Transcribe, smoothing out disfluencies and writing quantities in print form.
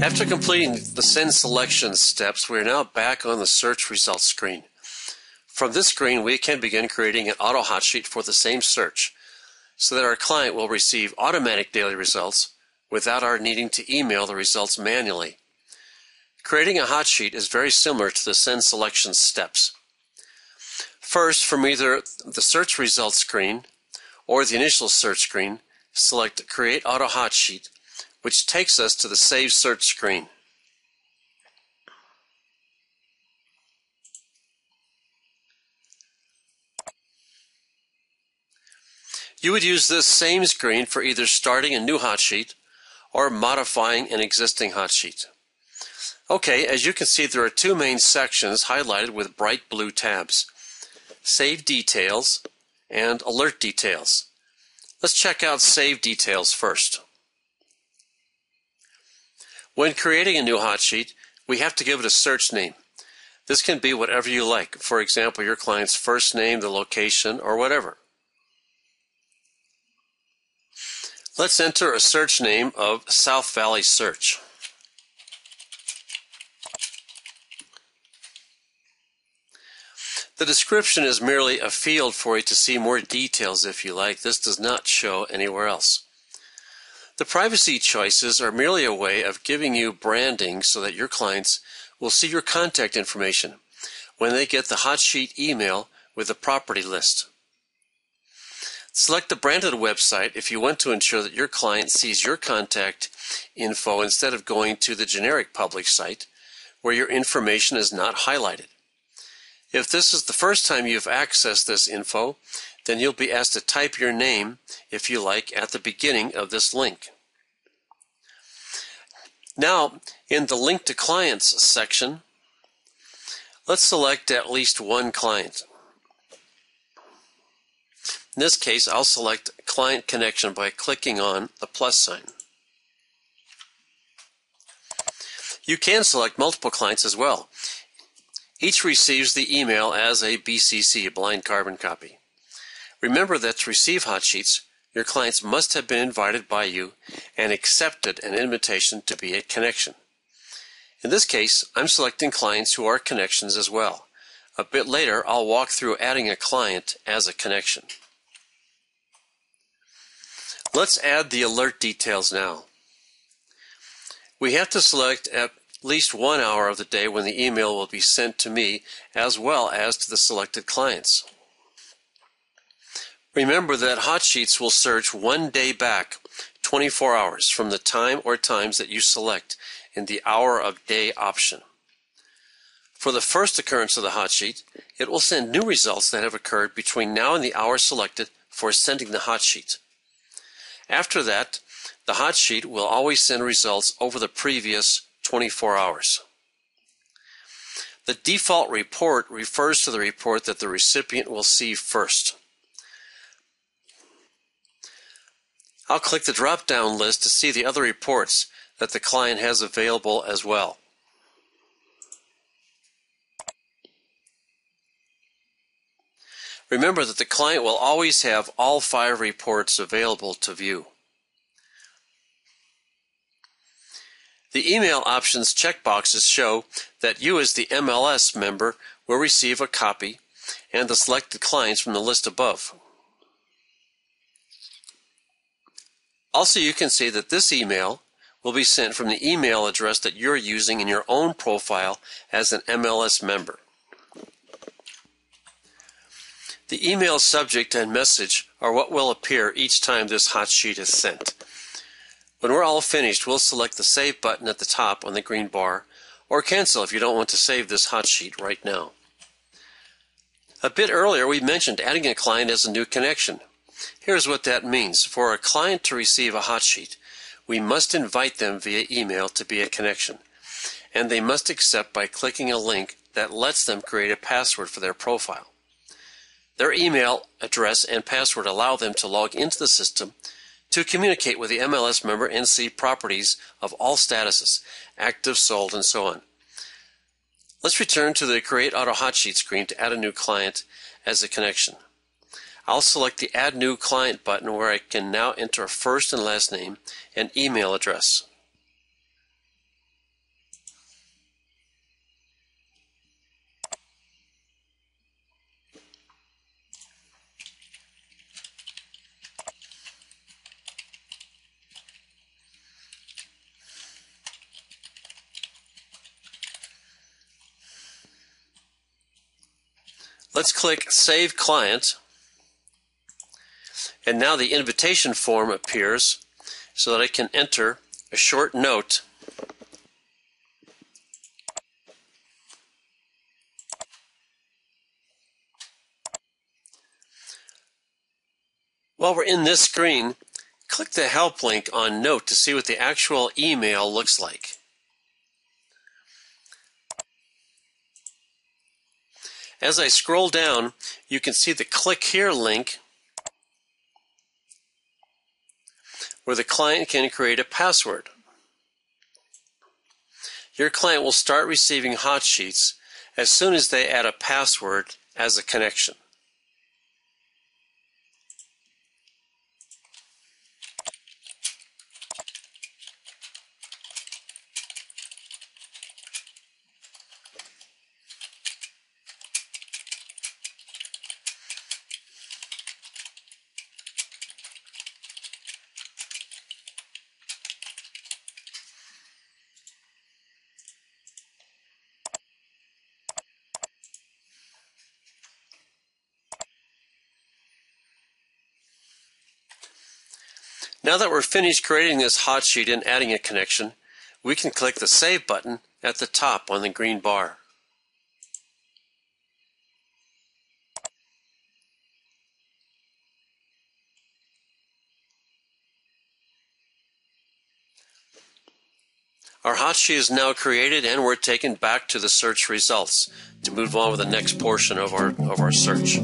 After completing the send selection steps, we are now back on the search results screen. From this screen, we can begin creating an auto hot sheet for the same search so that our client will receive automatic daily results without our needing to email the results manually. Creating a hot sheet is very similar to the send selection steps. First, from either the search results screen or the initial search screen, select Create Auto Hot Sheet, which takes us to the Save Search screen. You would use this same screen for either starting a new hot sheet or modifying an existing hot sheet. Okay, as you can see, there are two main sections highlighted with bright blue tabs: Save Details and Alert Details. Let's check out Save Details first. When creating a new hot sheet, we have to give it a search name. This can be whatever you like. For example, your client's first name, the location, or whatever. Let's enter a search name of South Valley Search. The description is merely a field for you to see more details if you like. This does not show anywhere else. The privacy choices are merely a way of giving you branding so that your clients will see your contact information when they get the hot sheet email with the property list. Select the branded website if you want to ensure that your client sees your contact info instead of going to the generic public site where your information is not highlighted. If this is the first time you've accessed this info, then you'll be asked to type your name, if you like, at the beginning of this link. Now, in the Link to Clients section, let's select at least one client. In this case, I'll select Client Connection by clicking on the plus sign. You can select multiple clients as well. Each receives the email as a BCC, a blind carbon copy. Remember that to receive hot sheets, your clients must have been invited by you and accepted an invitation to be a connection. In this case, I'm selecting clients who are connections as well. A bit later, I'll walk through adding a client as a connection. Let's add the alert details now. We have to select at least 1 hour of the day when the email will be sent to me as well as to the selected clients. Remember that hot sheets will search 1 day back, 24 hours, from the time or times that you select in the hour of day option. For the first occurrence of the hot sheet, it will send new results that have occurred between now and the hour selected for sending the hot sheet. After that, the hot sheet will always send results over the previous 24 hours. The default report refers to the report that the recipient will see first. I'll click the drop-down list to see the other reports that the client has available as well. Remember that the client will always have all 5 reports available to view. The email options checkboxes show that you as the MLS member will receive a copy and the selected clients from the list above. Also, you can see that this email will be sent from the email address that you're using in your own profile as an MLS member. The email subject and message are what will appear each time this hot sheet is sent. When we're all finished, we'll select the Save button at the top on the green bar, or cancel if you don't want to save this hot sheet right now. A bit earlier, we mentioned adding a client as a new connection. Here's what that means. For a client to receive a hot sheet, we must invite them via email to be a connection, and they must accept by clicking a link that lets them create a password for their profile. Their email address and password allow them to log into the system to communicate with the MLS member and see properties of all statuses, active, sold, and so on. Let's return to the Create Auto Hot Sheet screen to add a new client as a connection. I'll select the Add New Client button where I can now enter a first and last name and email address. Let's click Save Client, and now the invitation form appears so that I can enter a short note While we're in this screen, click the Help link on Note to see what the actual email looks like. As I scroll down, you can see the Click Here link where the client can create a password. Your client will start receiving Hotsheets as soon as they add a password as a connection. Now that we're finished creating this Hotsheet and adding a connection, we can click the Save button at the top on the green bar. Our Hotsheet is now created and we're taken back to the search results to move on with the next portion of our search.